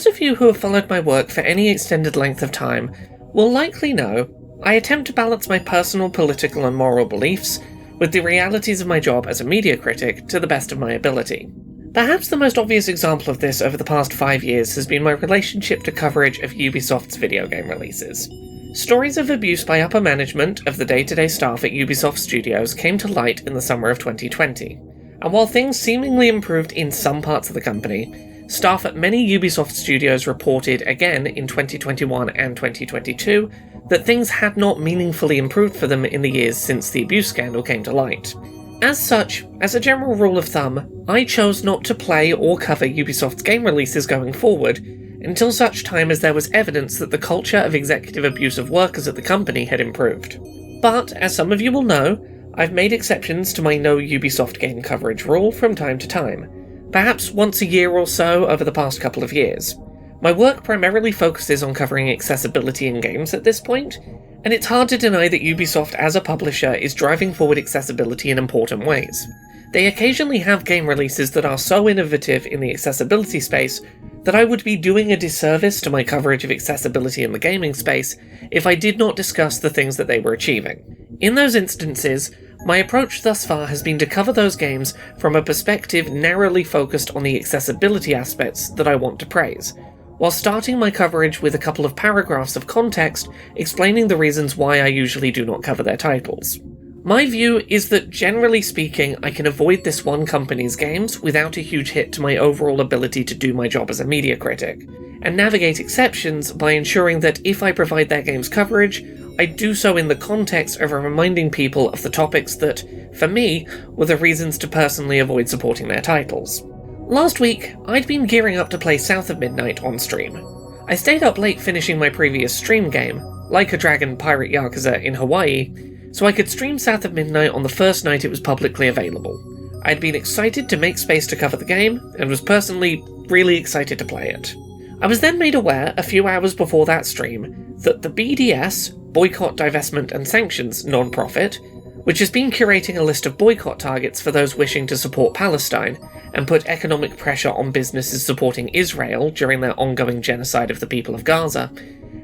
those of you who have followed my work for any extended length of time will likely know I attempt to balance my personal, political and moral beliefs with the realities of my job as a media critic to the best of my ability. Perhaps the most obvious example of this over the past 5 years has been my relationship to coverage of Ubisoft's video game releases. Stories of abuse by upper management of the day-to-day staff at Ubisoft Studios came to light in the summer of 2020, and while things seemingly improved in some parts of the company, staff at many Ubisoft studios reported again in 2021 and 2022 that things had not meaningfully improved for them in the years since the abuse scandal came to light. As such, as a general rule of thumb, I chose not to play or cover Ubisoft's game releases going forward until such time as there was evidence that the culture of executive abuse of workers at the company had improved. But, as some of you will know, I've made exceptions to my no Ubisoft game coverage rule from time to time, perhaps once a year or so over the past couple of years. My work primarily focuses on covering accessibility in games at this point, and it's hard to deny that Ubisoft as a publisher is driving forward accessibility in important ways. They occasionally have game releases that are so innovative in the accessibility space that I would be doing a disservice to my coverage of accessibility in the gaming space if I did not discuss the things that they were achieving. In those instances, my approach thus far has been to cover those games from a perspective narrowly focused on the accessibility aspects that I want to praise, while starting my coverage with a couple of paragraphs of context explaining the reasons why I usually do not cover their titles. My view is that generally speaking, I can avoid this one company's games without a huge hit to my overall ability to do my job as a media critic, and navigate exceptions by ensuring that if I provide their games coverage, I do so in the context of reminding people of the topics that, for me, were the reasons to personally avoid supporting their titles. Last week, I'd been gearing up to play South of Midnight on stream. I stayed up late finishing my previous stream game, Like a Dragon Pirate Yakuza in Hawaii, so I could stream South of Midnight on the first night it was publicly available. I'd been excited to make space to cover the game, and was personally really excited to play it. I was then made aware, a few hours before that stream, that the BDS, Boycott, Divestment and Sanctions non-profit, which has been curating a list of boycott targets for those wishing to support Palestine and put economic pressure on businesses supporting Israel during their ongoing genocide of the people of Gaza,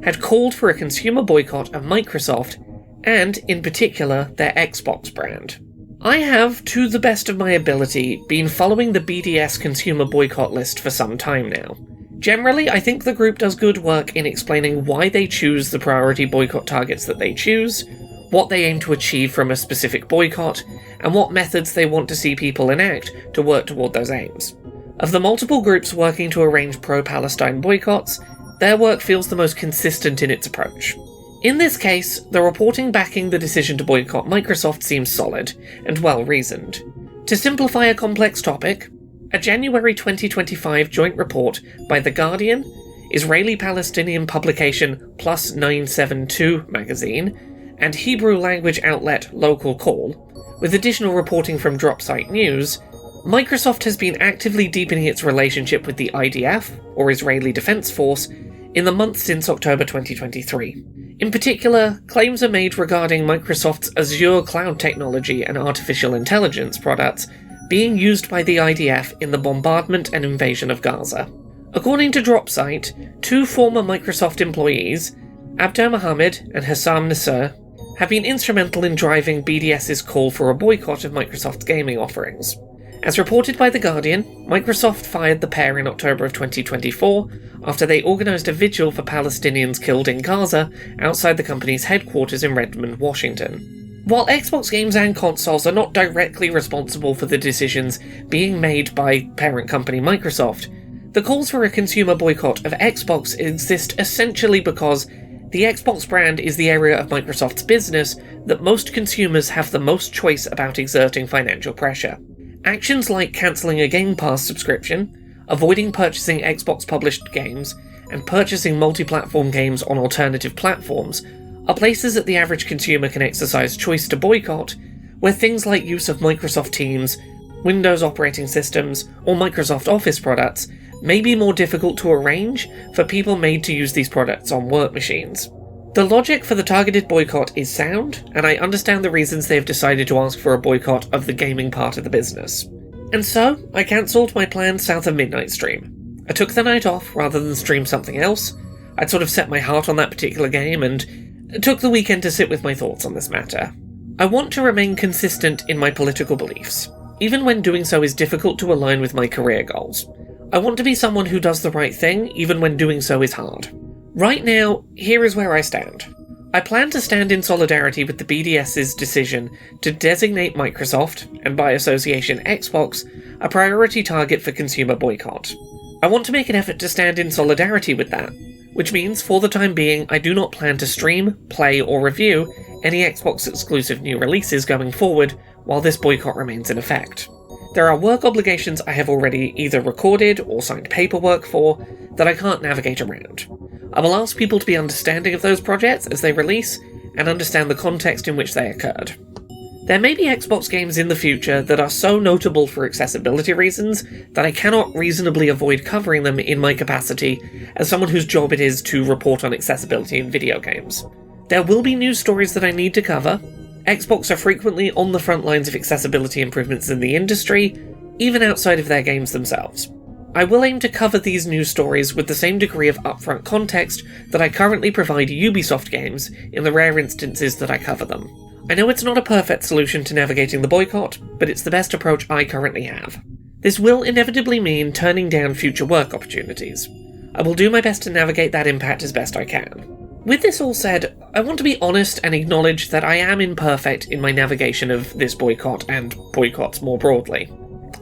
had called for a consumer boycott of Microsoft and, in particular, their Xbox brand. I have, to the best of my ability, been following the BDS consumer boycott list for some time now. Generally, I think the group does good work in explaining why they choose the priority boycott targets that they choose, what they aim to achieve from a specific boycott, and what methods they want to see people enact to work toward those aims. Of the multiple groups working to arrange pro-Palestine boycotts, their work feels the most consistent in its approach. In this case, the reporting backing the decision to boycott Microsoft seems solid, and well-reasoned. To simplify a complex topic, a January 2025 joint report by The Guardian, Israeli-Palestinian publication Plus 972 magazine, and Hebrew-language outlet Local Call, with additional reporting from Dropsite News, Microsoft has been actively deepening its relationship with the IDF, or Israeli Defense Force, in the months since October 2023. In particular, claims are made regarding Microsoft's Azure cloud technology and artificial intelligence products being used by the IDF in the bombardment and invasion of Gaza. According to Dropsite, two former Microsoft employees, Abder Mohammed and Hassam Nasser, have been instrumental in driving BDS's call for a boycott of Microsoft's gaming offerings. As reported by The Guardian, Microsoft fired the pair in October of 2024 after they organised a vigil for Palestinians killed in Gaza outside the company's headquarters in Redmond, Washington. While Xbox games and consoles are not directly responsible for the decisions being made by parent company Microsoft, the calls for a consumer boycott of Xbox exist essentially because the Xbox brand is the area of Microsoft's business that most consumers have the most choice about exerting financial pressure. Actions like cancelling a Game Pass subscription, avoiding purchasing Xbox-published games, and purchasing multi-platform games on alternative platforms are places that the average consumer can exercise choice to boycott, where things like use of Microsoft Teams, Windows operating systems, or Microsoft Office products may be more difficult to arrange for people made to use these products on work machines. The logic for the targeted boycott is sound, and I understand the reasons they have decided to ask for a boycott of the gaming part of the business. And so, I cancelled my planned South of Midnight stream. I took the night off rather than stream something else. I'd sort of set my heart on that particular game and took the weekend to sit with my thoughts on this matter. I want to remain consistent in my political beliefs, even when doing so is difficult to align with my career goals. I want to be someone who does the right thing, even when doing so is hard. Right now, here is where I stand. I plan to stand in solidarity with the BDS's decision to designate Microsoft, and by association Xbox, a priority target for consumer boycott. I want to make an effort to stand in solidarity with that, which means, for the time being, I do not plan to stream, play, or review any Xbox-exclusive new releases going forward while this boycott remains in effect. There are work obligations I have already either recorded or signed paperwork for that I can't navigate around. I will ask people to be understanding of those projects as they release and understand the context in which they occurred. There may be Xbox games in the future that are so notable for accessibility reasons that I cannot reasonably avoid covering them in my capacity as someone whose job it is to report on accessibility in video games. There will be news stories that I need to cover. Xbox are frequently on the front lines of accessibility improvements in the industry, even outside of their games themselves. I will aim to cover these news stories with the same degree of upfront context that I currently provide Ubisoft games in the rare instances that I cover them. I know it's not a perfect solution to navigating the boycott, but it's the best approach I currently have. This will inevitably mean turning down future work opportunities. I will do my best to navigate that impact as best I can. With this all said, I want to be honest and acknowledge that I am imperfect in my navigation of this boycott and boycotts more broadly.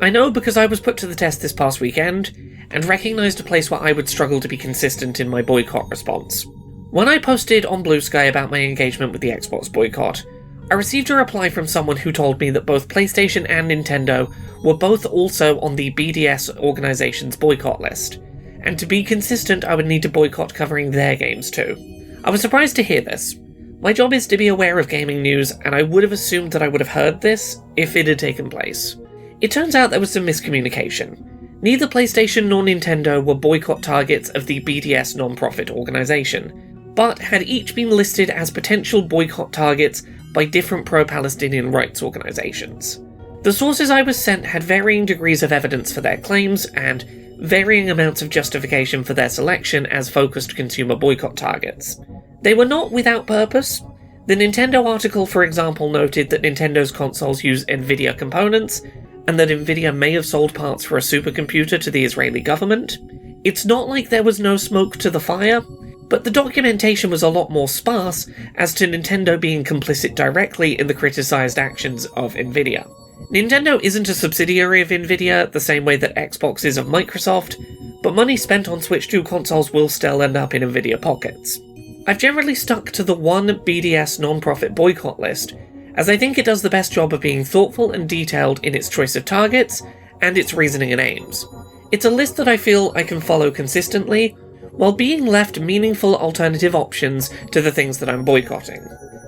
I know because I was put to the test this past weekend, and recognised a place where I would struggle to be consistent in my boycott response. When I posted on Blue Sky about my engagement with the Xbox boycott, I received a reply from someone who told me that both PlayStation and Nintendo were both also on the BDS organisation's boycott list, and to be consistent I would need to boycott covering their games too. I was surprised to hear this. My job is to be aware of gaming news, and I would have assumed that I would have heard this if it had taken place. It turns out there was some miscommunication. Neither PlayStation nor Nintendo were boycott targets of the BDS non-profit organisation, but had each been listed as potential boycott targets by different pro-Palestinian rights organisations. The sources I was sent had varying degrees of evidence for their claims, and varying amounts of justification for their selection as focused consumer boycott targets. They were not without purpose. The Nintendo article, for example, noted that Nintendo's consoles use Nvidia components, and that Nvidia may have sold parts for a supercomputer to the Israeli government. It's not like there was no smoke to the fire, but the documentation was a lot more sparse as to Nintendo being complicit directly in the criticised actions of Nvidia. Nintendo isn't a subsidiary of Nvidia the same way that Xbox is of Microsoft, but money spent on Switch 2 consoles will still end up in Nvidia pockets. I've generally stuck to the one BDS non-profit boycott list, as I think it does the best job of being thoughtful and detailed in its choice of targets and its reasoning and aims. It's a list that I feel I can follow consistently, while being left meaningful alternative options to the things that I'm boycotting.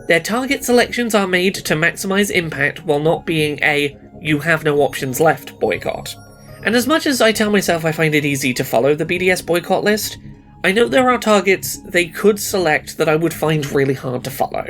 Their target selections are made to maximise impact while not being a "you have no options left" boycott. And as much as I tell myself I find it easy to follow the BDS boycott list, I know there are targets they could select that I would find really hard to follow.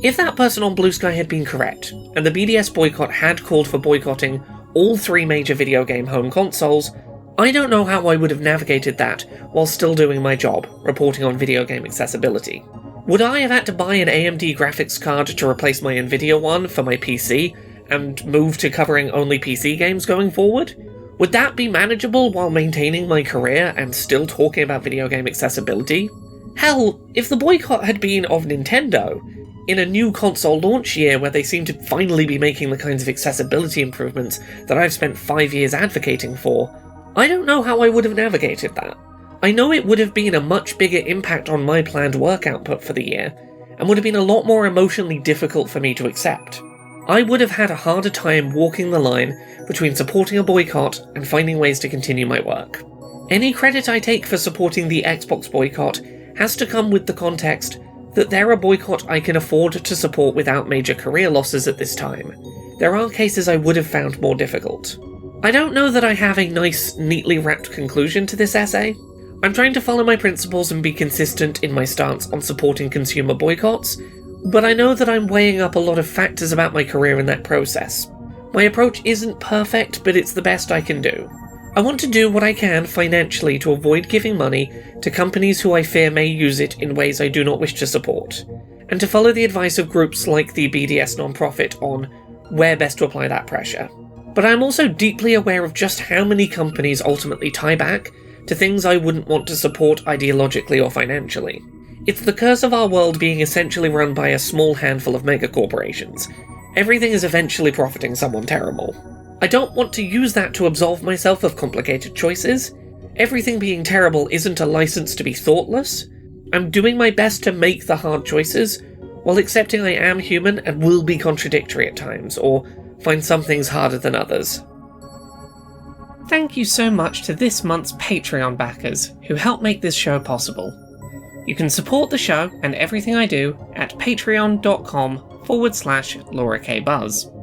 If that person on Blue Sky had been correct, and the BDS boycott had called for boycotting all 3 major video game home consoles, I don't know how I would have navigated that while still doing my job, reporting on video game accessibility. Would I have had to buy an AMD graphics card to replace my Nvidia one for my PC, and move to covering only PC games going forward? Would that be manageable while maintaining my career and still talking about video game accessibility? Hell, if the boycott had been of Nintendo, in a new console launch year where they seem to finally be making the kinds of accessibility improvements that I've spent 5 years advocating for, I don't know how I would have navigated that. I know it would have been a much bigger impact on my planned work output for the year, and would have been a lot more emotionally difficult for me to accept. I would have had a harder time walking the line between supporting a boycott and finding ways to continue my work. Any credit I take for supporting the Xbox boycott has to come with the context that they're a boycott I can afford to support without major career losses at this time. There are cases I would have found more difficult. I don't know that I have a nice, neatly wrapped conclusion to this essay. I'm trying to follow my principles and be consistent in my stance on supporting consumer boycotts, but I know that I'm weighing up a lot of factors about my career in that process. My approach isn't perfect, but it's the best I can do. I want to do what I can financially to avoid giving money to companies who I fear may use it in ways I do not wish to support, and to follow the advice of groups like the BDS nonprofit on where best to apply that pressure. But I am also deeply aware of just how many companies ultimately tie back to things I wouldn't want to support ideologically or financially. It's the curse of our world being essentially run by a small handful of megacorporations. Everything is eventually profiting someone terrible. I don't want to use that to absolve myself of complicated choices. Everything being terrible isn't a license to be thoughtless. I'm doing my best to make the hard choices, while accepting I am human and will be contradictory at times, or find some things harder than others. Thank you so much to this month's Patreon backers, who help make this show possible. You can support the show and everything I do at patreon.com/LauraKBuzz.